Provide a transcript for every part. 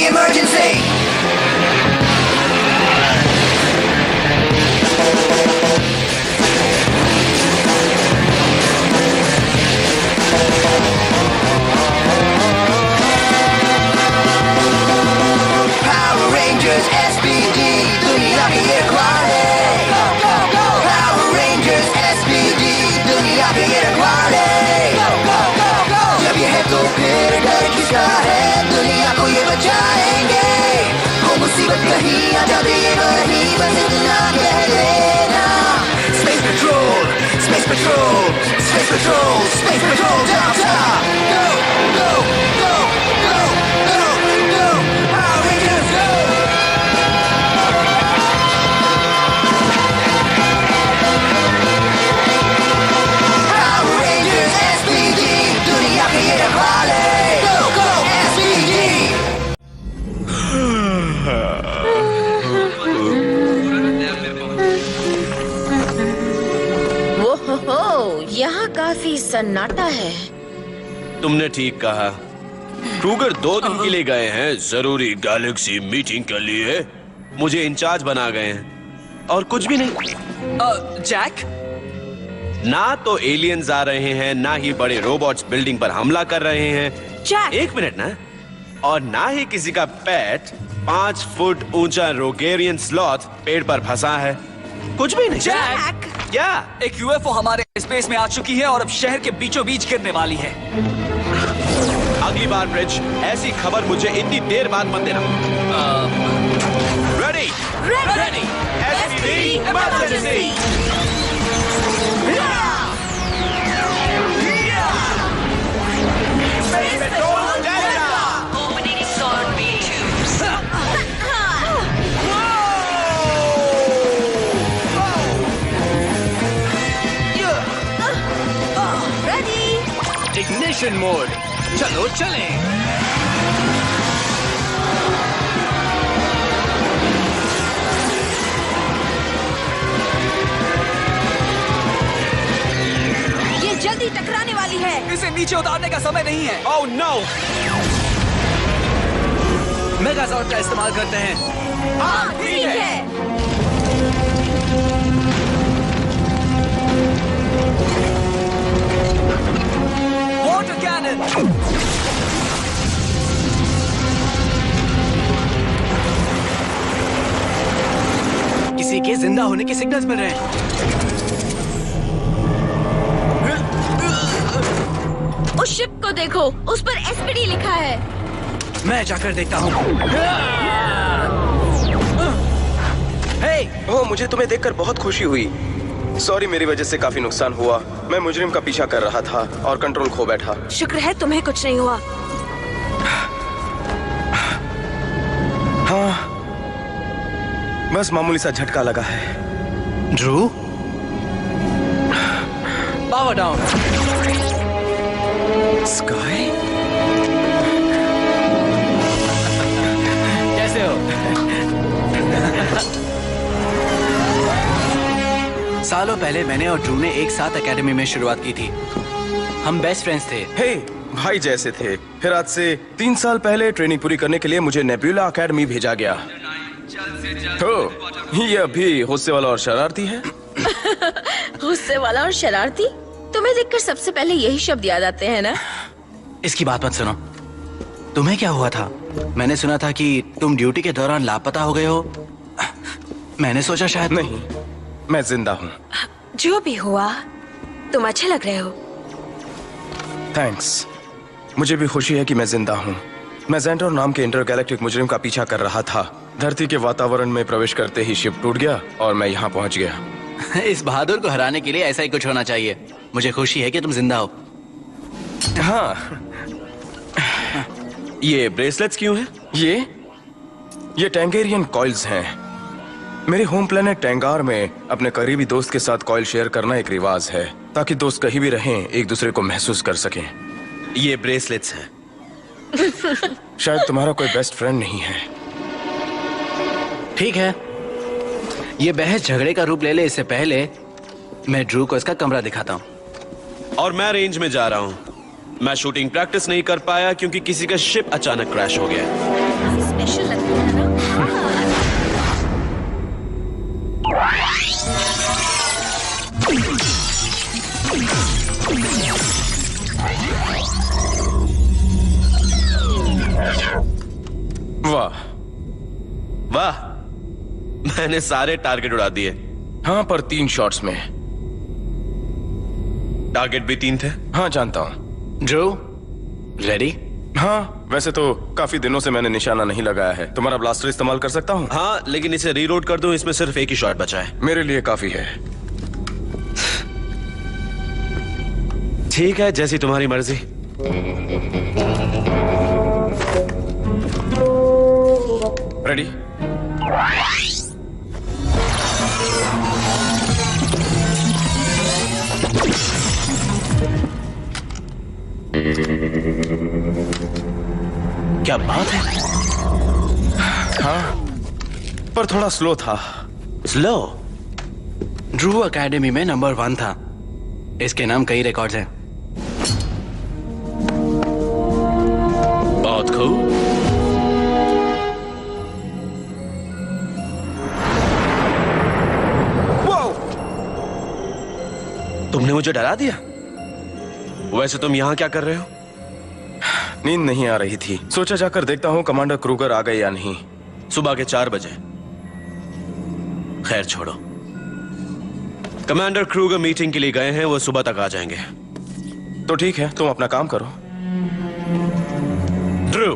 the emergency. Power Rangers SPD, दुनिया की रखवाले. Go go go. Power Rangers SPD, दुनिया की रखवाले. Go go go go. जब ये है तो फिर डर किसका है? दुनिया को ये बचाएंगे. हो मुसीबत कहीं आ जाए ये वही बस इतना कह लेना. Space Patrol, Space Patrol, Space Patrol, Space Patrol, Delta. Go go go go go go. Power Rangers go. Power Rangers SPD, दुनिया के ये रखवाले. Go go SPD. ओहो, यहाँ काफी सन्नाटा है। तुमने ठीक कहा। क्रूगर 2 दिन के लिए गए हैं जरूरी गैलेक्सी मीटिंग के लिए। मुझे इंचार्ज बना गए हैं और कुछ भी नहीं। जैक, ना तो एलियंस आ रहे हैं, ना ही बड़े रोबोट्स बिल्डिंग पर हमला कर रहे हैं। जैक। 1 मिनट ना। और ना ही किसी का पेट 5 फुट ऊंचा रोगेरियन स्लॉथ पेड़ पर फंसा है। कुछ भी नहीं। जैक, क्या? एक यूएफओ हमारे स्पेस में आ चुकी है और अब शहर के बीचों बीच गिरने वाली है। अगली बार ब्रिज ऐसी खबर मुझे इतनी देर बाद मत देना। Ready ready. SPD emergency. Space Patrol Delta. Opening sword beam tubes. Ready? Ignition mode. चलो चलें। ये जल्दी टकराने वाली है। इसे नीचे उतारने का समय नहीं है। Oh no! मेगाजॉर्ड का इस्तेमाल करते हैं। हाँ, ठीक है। Water cannon. किसी के जिंदा होने के सिग्नल्स मिल रहे हैं। उस शिप को देखो, उस पर SPD लिखा है। मैं जाकर देखता हूँ। हे, ओह, मुझे तुम्हें देखकर बहुत खुशी हुई। सॉरी, मेरी वजह से काफी नुकसान हुआ। मैं मुजरिम का पीछा कर रहा था और कंट्रोल खो बैठा। शुक्र है तुम्हें कुछ नहीं हुआ। हाँ, बस मामूली सा झटका लगा है। Drew, power down. स्काई, कैसे हो? सालों पहले मैंने और ड्रू ने एक साथ एकेडमी में शुरुआत की थी। हम बेस्ट फ्रेंड्स थे। हे, भाई जैसे थे। फिर आज से 3 साल पहले ट्रेनिंग पूरी करने के लिए मुझे नेब्यूला एकेडमी भेजा गया। तो ये अभी गुस्से वाला और शरारती है। गुस्से वाला और शरारती? तुम्हें देखकर सबसे पहले यही शब्द याद आते हैं ना? इसकी बात मत सुनो। तुम्हें क्या हुआ था? मैंने सुना था कि तुम ड्यूटी के दौरान लापता हो गए हो। मैंने सोचा शायद। नहीं, मैं जिंदा हूँ। जो भी हुआ, तुम अच्छे लग रहे हो। थैंक्स। मुझे भी खुशी है कि मैं जिंदा हूँ। मैं ज़ेंटोर नाम के इंटरगैलेक्टिक मुजरिम का पीछा कर रहा था। धरती के वातावरण में प्रवेश करते ही शिप टूट गया और मैं यहाँ पहुँच गया। इस बहादुर को हराने के लिए ऐसा ही कुछ होना चाहिए। मुझे खुशी है कि तुम जिंदा हो। हाँ। ये ब्रेसलेट्स क्यों हैं? ये टैंगेरियन कॉइल्स हैं। मेरे होम प्लेनेट टैंगार में अपने करीबी दोस्त के साथ कॉइल शेयर करना एक रिवाज है, ताकि दोस्त कहीं भी रहें एक दूसरे को महसूस कर सकें। ये ब्रेसलेट्स हैं। शायद तुम्हारा कोई बेस्ट फ्रेंड नहीं है। ठीक है, ये बहस झगड़े का रूप ले ले इससे पहले मैं ड्रू को इसका कमरा दिखाता हूँ। और मैं रेंज में जा रहा हूँ। मैं शूटिंग प्रैक्टिस नहीं कर पाया क्योंकि किसी का शिप अचानक क्रैश हो गया। स्पेशल लगता है ना। वाह वाह, मैंने सारे टारगेट उड़ा दिए। हाँ, पर 3 शॉट्स में। टारगेट भी 3 थे। हाँ, जानता हूँ। Drew, ready? हाँ, वैसे तो काफी दिनों से मैंने निशाना नहीं लगाया है। तुम्हारा ब्लास्टर इस्तेमाल कर सकता हूँ? हाँ, लेकिन इसे रीलोड कर दूं, इसमें सिर्फ एक ही शॉट बचा है। मेरे लिए काफी है। ठीक है, जैसी तुम्हारी मर्जी। रेडी? क्या बात है? हाँ, पर थोड़ा स्लो था। स्लो? ड्रू एकेडमी में नंबर 1 था। इसके नाम कई रिकॉर्ड्स हैं। बहुत खूब। तुमने मुझे डरा दिया। वैसे तुम यहाँ क्या कर रहे हो? नींद नहीं आ रही थी, सोचा जाकर देखता हूँ कमांडर क्रूगर आ गए या नहीं। सुबह के 4 बजे। खैर छोड़ो, कमांडर क्रूगर मीटिंग के लिए गए हैं, वो सुबह तक आ जाएंगे। तो ठीक है, तुम अपना काम करो। ड्रू,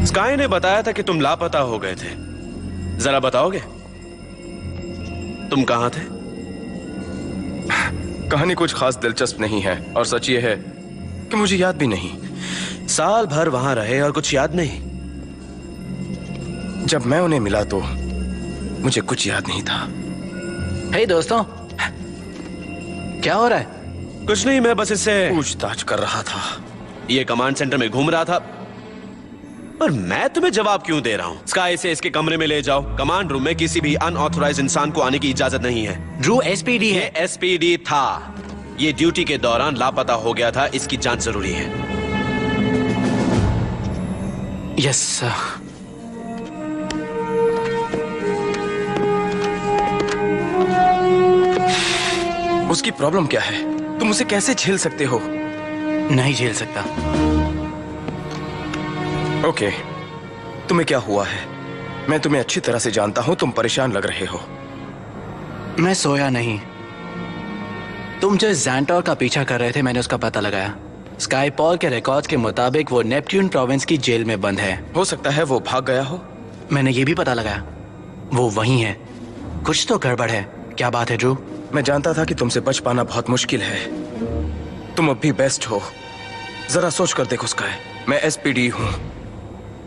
स्काई ने बताया था कि तुम लापता हो गए थे। जरा बताओगे तुम कहां थे? कहानी कुछ खास दिलचस्प नहीं है, और सच ये है कि मुझे याद भी नहीं। साल भर वहां रहे और कुछ याद नहीं? जब मैं उन्हें मिला तो मुझे कुछ याद नहीं था। हे दोस्तों, क्या हो रहा है? कुछ नहीं, मैं बस इससे पूछताछ कर रहा था। ये कमांड सेंटर में घूम रहा था। और मैं तुम्हें जवाब क्यों दे रहा हूं? स्काई से इसके कमरे में ले जाओ। कमांड रूम में किसी भी अनऑथराइज्ड इंसान को आने की इजाजत नहीं है। ड्रू एसपीडी ये है। एसपीडी था। ये ड्यूटी के दौरान लापता हो गया था, इसकी जांच जरूरी है। Yes sir. उसकी प्रॉब्लम क्या है? तुम उसे कैसे झेल सकते हो? नहीं झेल सकता। ओके, तुम्हें क्या हुआ है? मैं तुम्हें अच्छी तरह से जानता हूं, तुम परेशान लग रहे हो। मैं सोया नहीं। तुम जो ज़ैंटोर का पीछा कर रहे थे, मैंने उसका पता लगाया। स्काई पॉल के रिकॉर्ड्स के मुताबिक वो नेपट्यून प्रोविंस की जेल में बंद है। हो सकता है वो भाग गया हो। मैंने ये भी पता लगाया, वो वहीं है। कुछ तो गड़बड़ है। क्या बात है ड्रू? मैं जानता था कि तुमसे बच पाना बहुत मुश्किल है। तुम अब भी बेस्ट हो। जरा सोच कर देखो स्काई, मैं एसपीडी हूं।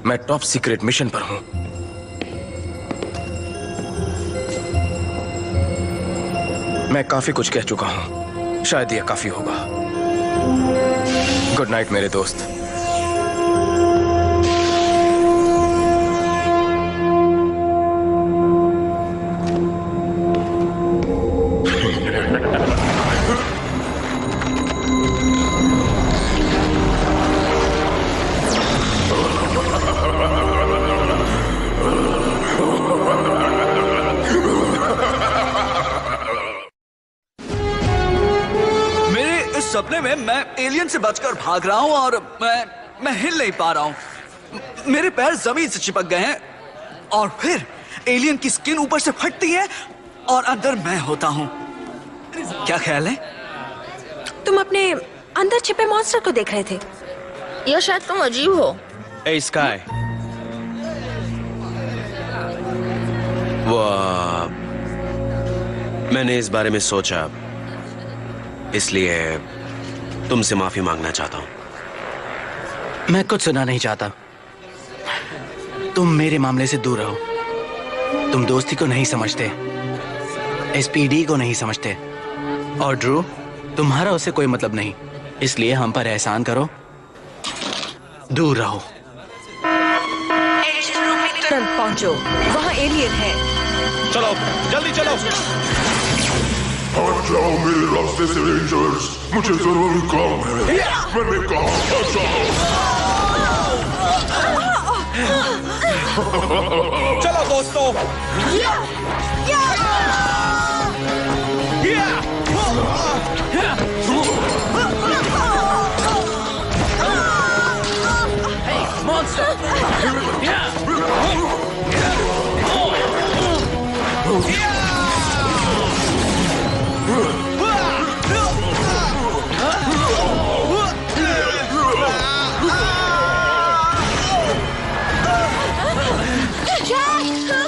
मैं टॉप सीक्रेट मिशन पर हूं। मैं काफी कुछ कह चुका हूं, शायद यह काफी होगा। गुड नाइट मेरे दोस्त। सपने में मैं एलियन से बचकर भाग रहा हूं और मैं हिल नहीं पा रहा हूं। मेरे पैर जमीन से चिपक गए हैं और फिर एलियन की स्किन ऊपर से फटती है और अंदर मैं होता हूं। क्या ख्याल है? तुम अपने अंदर छिपे मॉन्स्टर को देख रहे थे, या शायद तुम अजीब हो। ए स्काई, वो मैंने इस बारे में सोचा, इसलिए तुमसे माफी मांगना चाहता हूं। मैं कुछ सुना नहीं चाहता। तुम मेरे मामले से दूर रहो। तुम दोस्ती को नहीं समझते, एसपीडी को नहीं समझते, और ड्रू, तुम्हारा उससे कोई मतलब नहीं। इसलिए हम पर एहसान करो, दूर रहो। तुरंत पहुंचो, वहाँ एलियन है। चलो जल्दी चलो। हट जाओ मेरे रास्ते से रेंजर्स, मुझे जरूरी काम है। मैंने कहा हट जाओ। चलो दोस्तों,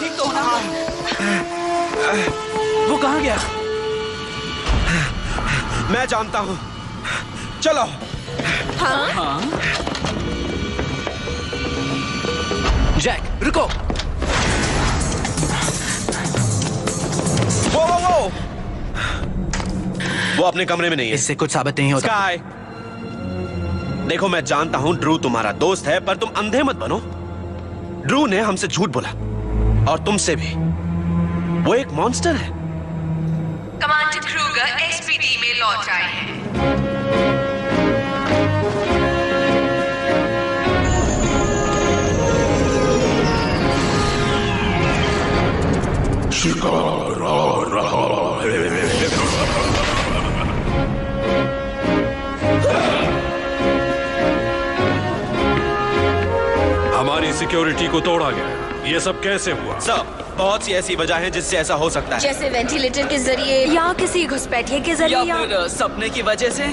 ठीक तो होना। वो कहाँ गया? मैं जानता हूँ। चलो। हाँ? जैक रुको। वो अपने कमरे में नहीं है। इससे कुछ साबित नहीं होता। स्काई, देखो मैं जानता हूं ड्रू तुम्हारा दोस्त है, पर तुम अंधे मत बनो। ड्रू ने हमसे झूठ बोला और तुमसे भी। वो एक मॉन्स्टर है। कमांडर क्रूगर एसपीडी में लौट आए हैं। शिकार आ रहा है। हमारी सिक्योरिटी को तोड़ा गया। ये सब कैसे हुआ? सब बहुत सी ऐसी वजह है जिससे ऐसा हो सकता है। जैसे वेंटिलेटर के जरिए या किसी घुसपैठिए के जरिए या फिर सपने की वजह से?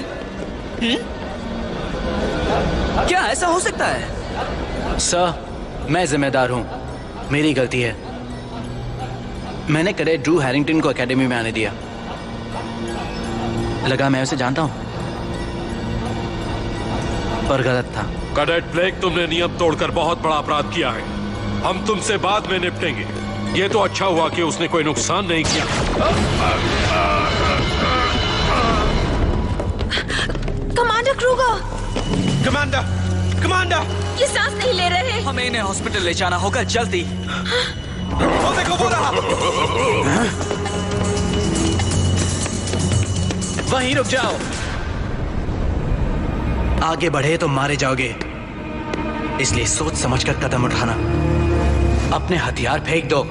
क्या ऐसा हो सकता है? सर, मैं जिम्मेदार हूँ। मेरी गलती है। मैंने कैडेट ड्रू हैरिंगटन को एकेडमी में आने दिया। लगा मैं उसे जानता हूँ, पर गलत था। कैडेट ब्लेक, तुमने नियम तोड़कर बहुत बड़ा अपराध किया है। हम तुमसे बाद में निपटेंगे। ये तो अच्छा हुआ कि उसने कोई नुकसान नहीं किया। Commander Kruger. कमांडर, ये सांस नहीं ले रहे। हमें इन्हें हॉस्पिटल ले जाना होगा जल्दी। वो देखो वो रहा। वहीं रुक जाओ। आगे बढ़े तो मारे जाओगे, इसलिए सोच समझकर कदम उठाना। अपने हथियार फेंक दो।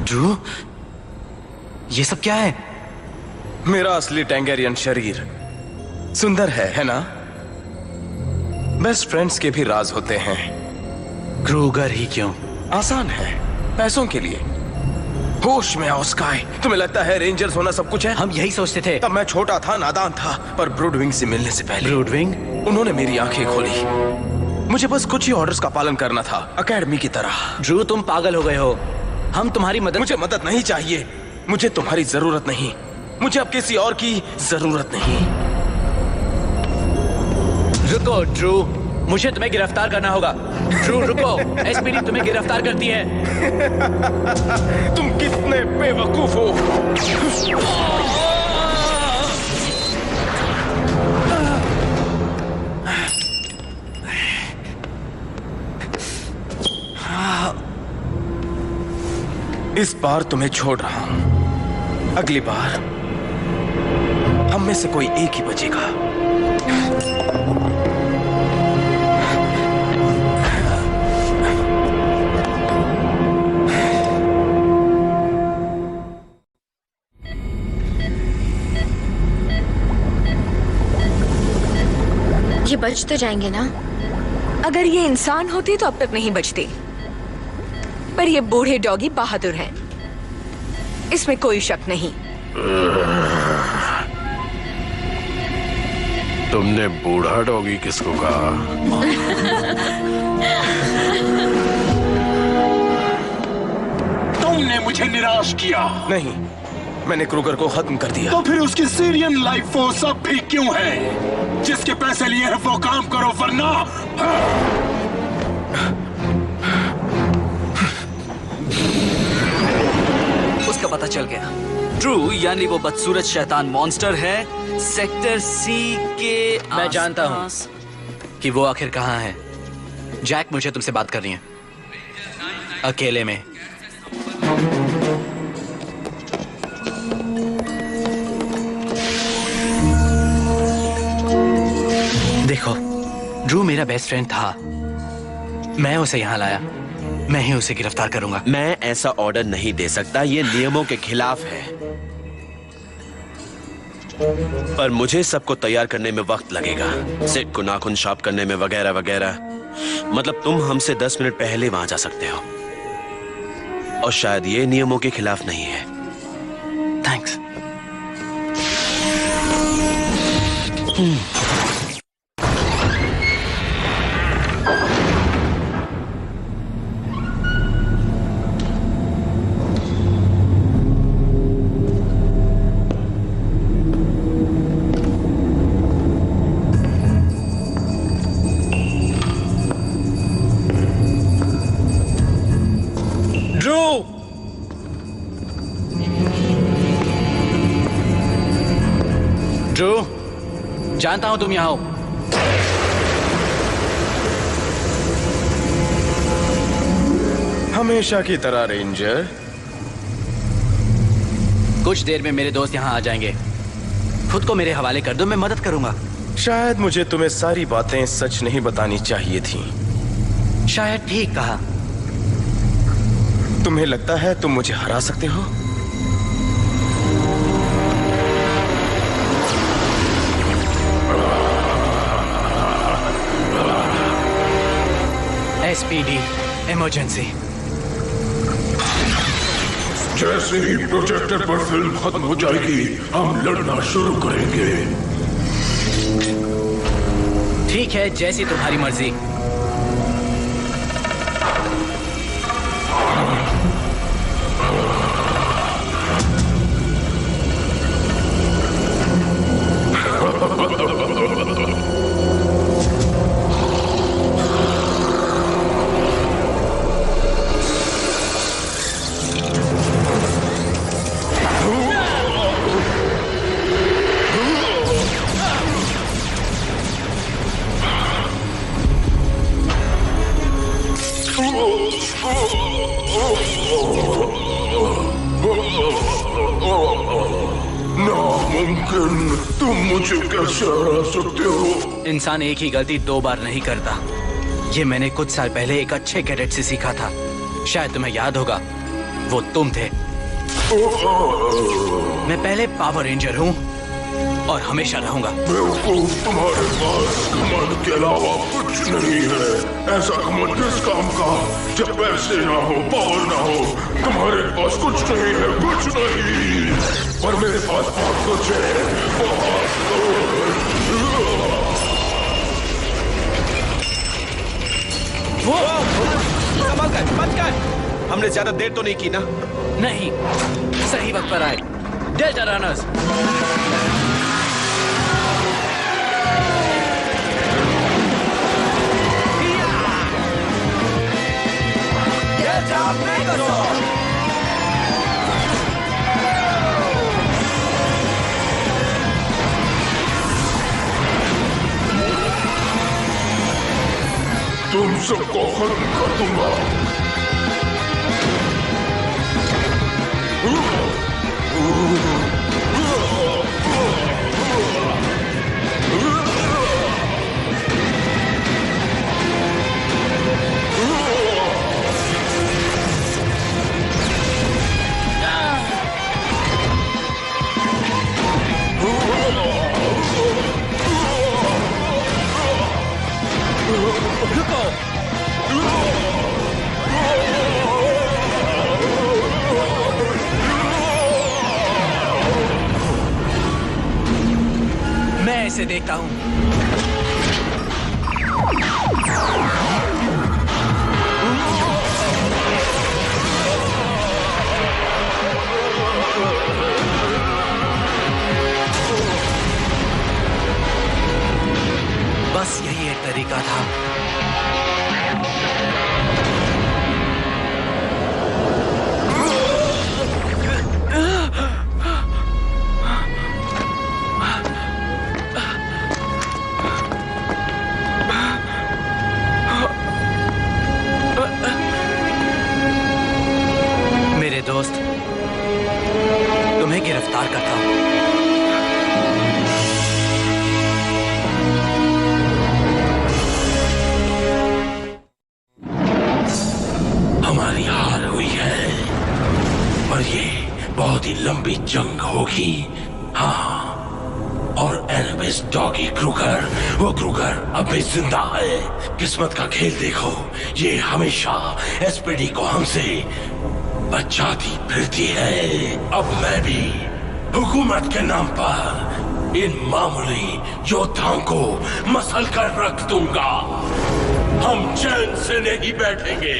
ड्रू, ये सब क्या है? मेरा असली टेंगेरियन शरीर सुंदर है ना? बेस्ट फ्रेंड्स के भी राज होते हैं। क्रूगर ही क्यों? आसान है, पैसों के लिए। होश में आओ स्काई। तुम्हें लगता है रेंजर्स होना सब कुछ है? हम यही सोचते थे। तब मैं छोटा था, नादान था, पर ब्रूडविंग से मिलने से पहले ब्रूडविंग? उन्होंने मेरी आंखें खोली। मुझे बस कुछ ही ऑर्डर्स का पालन करना था, एकेडमी की तरह। ड्रू, तुम पागल हो गए हो। हम तुम्हारी मदद। मुझे मदद नहीं चाहिए। मुझे तुम्हारी जरूरत नहीं। मुझे अब किसी और की जरूरत नहीं। रुको ड्रू, मुझे तुम्हें गिरफ्तार करना होगा। ड्रू रुको, एसपीडी तुम्हें गिरफ्तार करती है। तुम कितने बेवकूफ हो। इस बार तुम्हें छोड़ रहा हूं। अगली बार हम में से कोई एक ही बचेगा। ये बच तो जाएंगे ना? अगर ये इंसान होती तो अब तक नहीं बचती, पर ये बूढ़े डॉगी बहादुर हैं, इसमें कोई शक नहीं। तुमने बूढ़ा डॉगी किसको कहा? तुमने मुझे निराश किया। नहीं, मैंने क्रूगर को खत्म कर दिया। तो फिर उसकी सीरियन लाइफ फोर्स अब भी क्यों है? जिसके पैसे लिए हैं वो काम करो, वरना उसका पता चल गया। ड्रू यानी वो बदसूरत शैतान मॉन्स्टर है सेक्टर सी के मैं जानता हूँ कि वो आखिर कहाँ है। जैक, मुझे तुमसे बात करनी है, अकेले में। देखो, ड्रू मेरा बेस्ट फ्रेंड था। मैं उसे यहाँ लाया, मैं ही उसे गिरफ्तार करूंगा। मैं ऐसा ऑर्डर नहीं दे सकता, ये नियमों के खिलाफ है। पर मुझे सबको तैयार करने में वक्त लगेगा, सेट को नाखून शार्प करने में वगैरह वगैरह। मतलब तुम हमसे 10 मिनट पहले वहां जा सकते हो, और शायद ये नियमों के खिलाफ नहीं है। थैंक्स। ड्रू, जानता हूं तुम यहां हो। हमेशा की तरह रेंजर। कुछ देर में मेरे दोस्त यहां आ जाएंगे। खुद को मेरे हवाले कर दो, मैं मदद करूंगा। शायद मुझे तुम्हें सारी बातें सच नहीं बतानी चाहिए थी। शायद ठीक कहा। तुम्हें लगता है तुम मुझे हरा सकते हो? SPD emergency. जैसे ही प्रोजेक्टर पर फिल्म खत्म हो जाएगी, हम लड़ना शुरू करेंगे। ठीक है, जैसी तुम्हारी मर्जी। नामुमकिन, तुम मुझे कैसे हरा सकते हो? इंसान एक ही गलती 2 बार नहीं करता। ये मैंने कुछ साल पहले एक अच्छे कैडेट से सीखा था। शायद तुम्हें याद होगा, वो तुम थे। मैं पहले पावर रेंजर हूँ और हमेशा रहूंगा। बेवकूफ, तुम्हारे पास घमंड के अलावा कुछ नहीं है। ऐसा घमंड किस काम का, जब पैसे ना हो, पावर ना हो। तुम्हारे पास कुछ नहीं है, कुछ नहीं। पर मेरे पास बहुत कुछ है, बहुत कुछ। बच गए। हमने ज्यादा देर तो नहीं की ना? नहीं, सही वक्त पर आए। Delta runners. तुम सबको खत्म कर दूंगा। मैं इसे देखता हूं। बस यही एक तरीका था। दोस्त, तुम्हें गिरफ्तार करता हूं। हमारी हार हुई है और ये बहुत ही लंबी जंग होगी। हाँ, और एनाबिस डॉगी क्रूगर, वो क्रूगर अब भी जिंदा है। किस्मत का खेल देखो, ये हमेशा एसपीडी को हमसे बचाती फिरती है। अब मैं भी हुकूमत के नाम पर इन मामूली योद्धाओं को मसल कर रख दूंगा। हम चैन से नहीं बैठेंगे,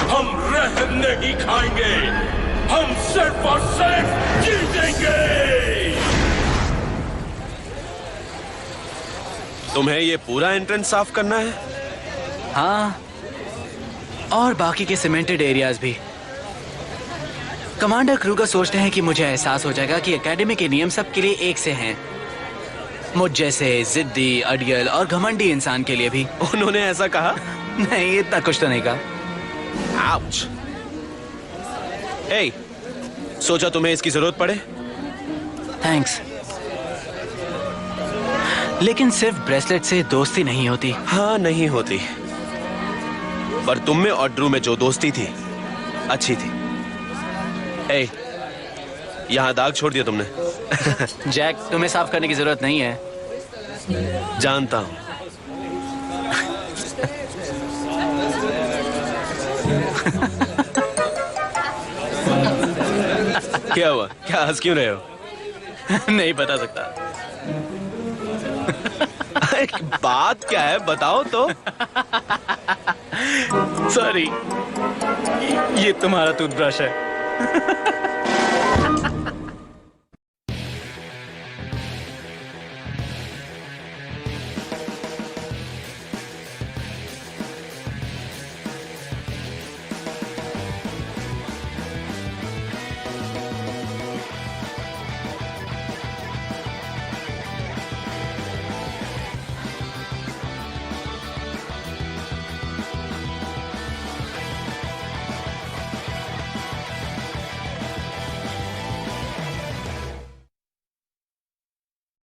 हम रहम नहीं खाएंगे, हम सिर्फ और सिर्फ जीतेंगे। तुम्हें ये पूरा एंट्रेंस साफ करना है? हाँ, और बाकी के सीमेंटेड एरियाज भी। कमांडर क्रूगर सोचते हैं कि मुझे एहसास हो जाएगा कि एकेडमी के नियम सबके लिए एक से हैं, मुझ जैसे जिद्दी, अड़ियल और घमंडी इंसान के लिए भी। उन्होंने ऐसा कहा? नहीं, इतना कुछ तो नहीं कहा। आउच। हे, सोचा तुम्हें इसकी जरूरत पड़े? थैंक्स, लेकिन सिर्फ ब्रेसलेट से दोस्ती नहीं होती। हाँ, नहीं होती, पर तुम में और ड्रू में जो दोस्ती थी अच्छी थी। ए, यहाँ दाग छोड़ दिया तुमने। जैक, तुम्हें साफ करने की जरूरत नहीं है। जानता हूं। क्या हुआ? क्या हंस क्यों रहे हो? नहीं बता सकता। बात क्या है, बताओ तो। सॉरी, ये तुम्हारा टूथब्रश है।